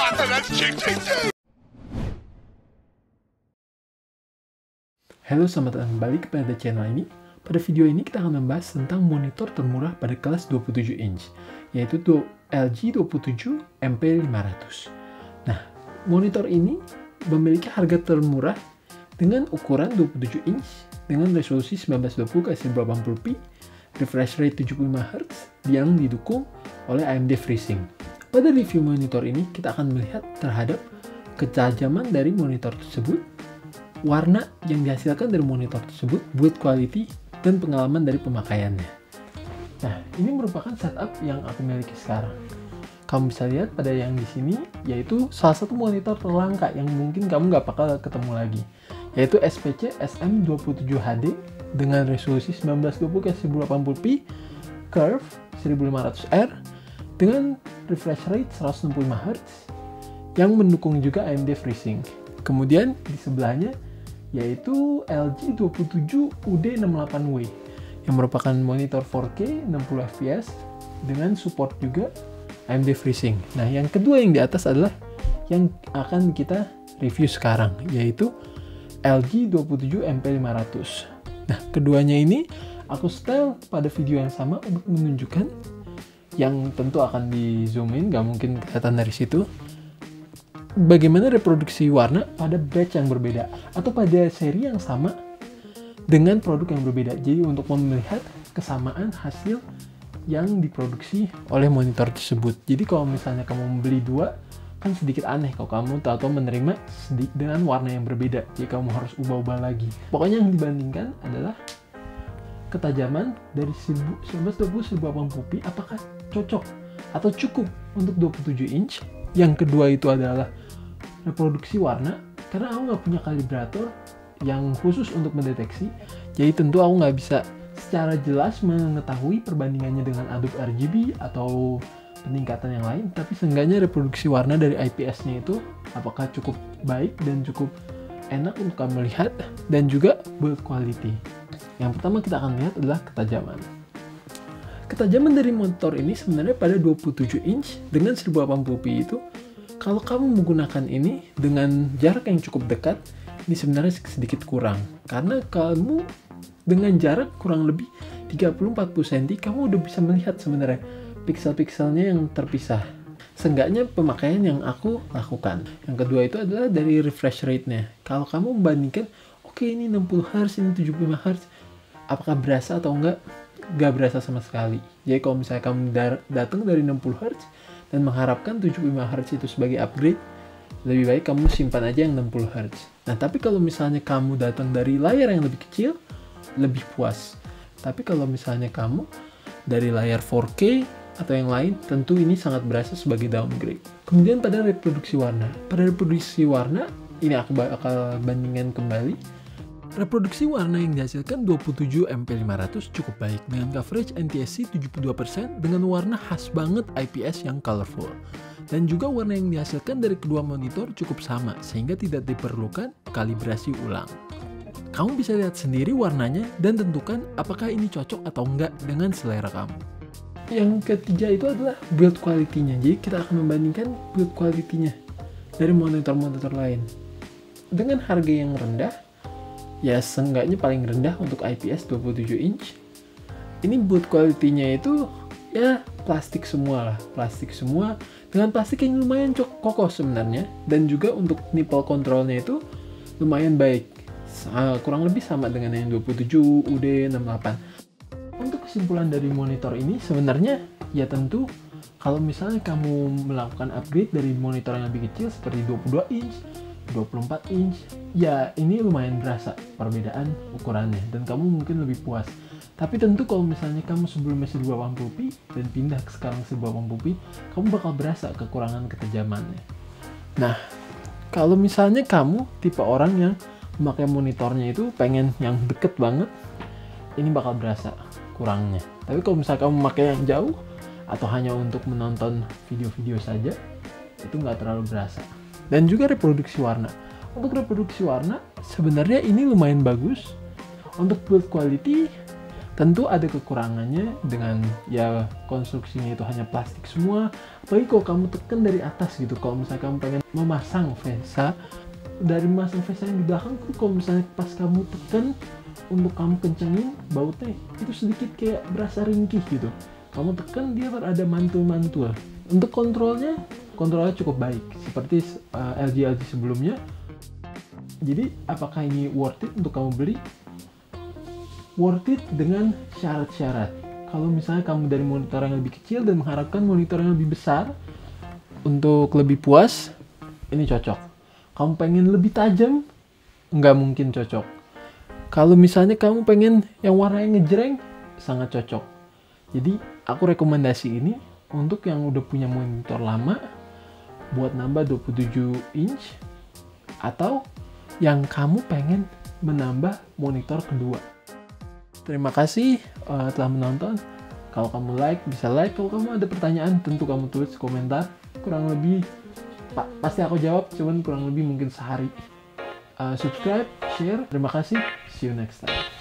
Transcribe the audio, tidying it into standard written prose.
Halo, selamat datang kembali kepada channel ini. Pada video ini kita akan membahas tentang monitor termurah pada kelas 27 inch, yaitu LG 27 MP500. Nah, monitor ini memiliki harga termurah dengan ukuran 27 inch dengan resolusi 1920x1080p, refresh rate 75Hz yang didukung oleh AMD FreeSync. Pada review monitor ini, kita akan melihat terhadap ketajaman dari monitor tersebut, warna yang dihasilkan dari monitor tersebut, build quality, dan pengalaman dari pemakaiannya. Nah, ini merupakan setup yang aku miliki sekarang. Kamu bisa lihat pada yang di sini, yaitu salah satu monitor terlangka yang mungkin kamu nggak bakal ketemu lagi, yaitu SPC SM27HD dengan resolusi 1920x1080p, curve 1500R, dengan refresh rate 165Hz, yang mendukung juga AMD FreeSync. Kemudian di sebelahnya yaitu LG 27 UD68W yang merupakan monitor 4K 60fps dengan support juga AMD FreeSync. Nah, yang kedua yang di atas adalah yang akan kita review sekarang, yaitu LG 27 MP500. Nah, keduanya ini aku setel pada video yang sama untuk menunjukkan, yang tentu akan di zoom in, gak mungkin kelihatan dari situ, bagaimana reproduksi warna pada batch yang berbeda atau pada seri yang sama dengan produk yang berbeda. Jadi untuk melihat kesamaan hasil yang diproduksi oleh monitor tersebut. Jadi kalau misalnya kamu membeli dua, kan sedikit aneh kalau kamu tahu menerima dengan warna yang berbeda. Jadi kamu harus ubah-ubah lagi. Pokoknya yang dibandingkan adalah ketajaman dari 1920x1080p apakah cocok atau cukup untuk 27 inch. Yang kedua itu adalah reproduksi warna, karena aku nggak punya kalibrator yang khusus untuk mendeteksi, jadi tentu aku nggak bisa secara jelas mengetahui perbandingannya dengan Adobe RGB atau peningkatan yang lain, tapi seenggaknya reproduksi warna dari IPS-nya itu apakah cukup baik dan cukup enak untuk kamu lihat, dan juga build quality. Yang pertama kita akan lihat adalah ketajaman. Ketajaman dari monitor ini sebenarnya pada 27 inch dengan 1080p itu, kalau kamu menggunakan ini dengan jarak yang cukup dekat, ini sebenarnya sedikit kurang. Karena kamu dengan jarak kurang lebih 30-40 cm, kamu udah bisa melihat sebenarnya pixel-pixelnya yang terpisah. Seenggaknya pemakaian yang aku lakukan. Yang kedua itu adalah dari refresh rate-nya. Kalau kamu membandingkan, oke ini 60Hz, ini 75Hz, apakah berasa atau enggak? Gak berasa sama sekali. Jadi kalau misalnya kamu datang dari 60Hz dan mengharapkan 75Hz itu sebagai upgrade, lebih baik kamu simpan aja yang 60Hz. Nah, tapi kalau misalnya kamu datang dari layar yang lebih kecil, lebih puas. Tapi kalau misalnya kamu dari layar 4K atau yang lain, tentu ini sangat berasa sebagai downgrade. Kemudian pada reproduksi warna. Pada reproduksi warna, ini aku bakal bandingkan kembali. Reproduksi warna yang dihasilkan 27 MP500 cukup baik dengan coverage NTSC 72% dengan warna khas banget IPS yang colorful. Dan juga warna yang dihasilkan dari kedua monitor cukup sama sehingga tidak diperlukan kalibrasi ulang. Kamu bisa lihat sendiri warnanya dan tentukan apakah ini cocok atau enggak dengan selera kamu. Yang ketiga itu adalah build quality-nya. Jadi kita akan membandingkan build quality-nya dari monitor-monitor lain. Dengan harga yang rendah, ya seenggaknya paling rendah untuk IPS 27 inch, ini build quality-nya itu ya plastik semua lah, plastik semua dengan plastik yang lumayan kokoh sebenarnya, dan juga untuk nipple control-nya itu lumayan baik, kurang lebih sama dengan yang 27 UD68. Untuk kesimpulan dari monitor ini sebenarnya ya tentu kalau misalnya kamu melakukan upgrade dari monitor yang lebih kecil seperti 22 inch 24 inch, ya ini lumayan berasa perbedaan ukurannya dan kamu mungkin lebih puas. Tapi tentu kalau misalnya kamu sebelumnya 1080p dan pindah ke sekarang 1080p, kamu bakal berasa kekurangan ketajamannya. Nah, kalau misalnya kamu tipe orang yang memakai monitornya itu pengen yang deket banget, ini bakal berasa kurangnya. Tapi kalau misalnya kamu memakai yang jauh atau hanya untuk menonton video-video saja, itu nggak terlalu berasa. Dan juga reproduksi warna. Untuk reproduksi warna, sebenarnya ini lumayan bagus. Untuk build quality, Tentu ada kekurangannya dengan ya konstruksinya itu hanya plastik semua. Apalagi kalau kamu tekan dari atas gitu. Kalau misalnya kamu pengen memasang VESA, dari memasang VESA yang di belakang tuh, kalau misalnya pas kamu tekan untuk kamu kencengin, bautnya itu sedikit kayak berasa ringkih gitu. Kamu tekan dia ada mantul-mantul. Untuk kontrolnya cukup baik seperti LG sebelumnya. Jadi apakah ini worth it untuk kamu beli? Worth it dengan syarat-syarat. Kalau misalnya kamu dari monitor yang lebih kecil dan mengharapkan monitor yang lebih besar untuk lebih puas, ini cocok. Kamu pengen lebih tajam, nggak mungkin cocok. Kalau misalnya kamu pengen yang warnanya ngejreng, sangat cocok. Jadi aku rekomendasi ini untuk yang udah punya monitor lama buat nambah 27 inch atau yang kamu pengen menambah monitor kedua. Terima kasih telah menonton. Kalau kamu like, bisa like. Kalau kamu ada pertanyaan, tentu kamu tulis komentar. Kurang lebih, pasti aku jawab, cuman kurang lebih mungkin sehari. Subscribe, share. Terima kasih. See you next time.